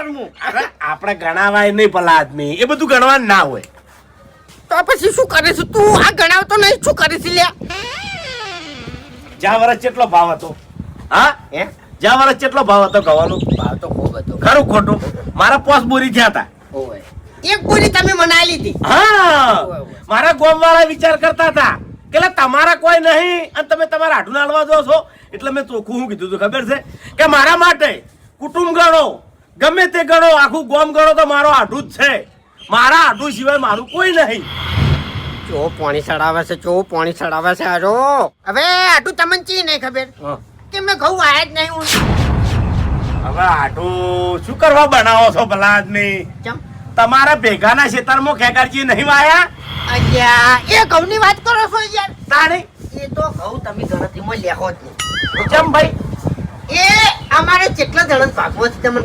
હું આપણે ગણાવાય નહીં પેલા આદમી એ બધું ગણવાનું ના હોય તો પછી શું કરે છે તું આ ગણાવતો નહીં શું કરે છે લ્યા જ્યાં વર્ષ કેટલો ભાવ હતો હા હે જ્યાં વર્ષ કેટલો ભાવ હતો ગવાનો ભાવ તો ખૂબ હતો ખરું ખોટું મારા પોસ બોરી થયા હતા ઓય એક પૂરી તમે મનાઈ લીધી હા મારા ગોમ વાળા વિચાર કરતા હતા કે લે તમારા કોઈ નહીં અને તમે તમારા હાડું નાળવા દો છો એટલે મેં ચોખ્ખું શું કીધું હતું ખબર છે કે મારા માટે કુટુંબ ગણો ગમે તે ગણો આખું ગોમ ગણો તો મારો હાડું જ છે મારા હાડું સિવાય મારું કોઈ નહીં ચો પાણી ચડાવે છે આરો હવે આટું તમને ચી નહીં ખબર કે મેં ઘઉં આયા જ નહીં હું હવે હાડું શું કરવા બનાવો છો ભલા આદમી ચમ તમારા ભેગાના ખેતરમાં ખેકારજી નહીં વાયા અલ્યા એ ઘઉંની વાત કરો છો યાર તાણી એ તો ઘઉં તમે ગણતરીમાં લેખો જ નહીં ચમ ભાઈ એ અમારે કેટલા જણા ભાગવો છે તમને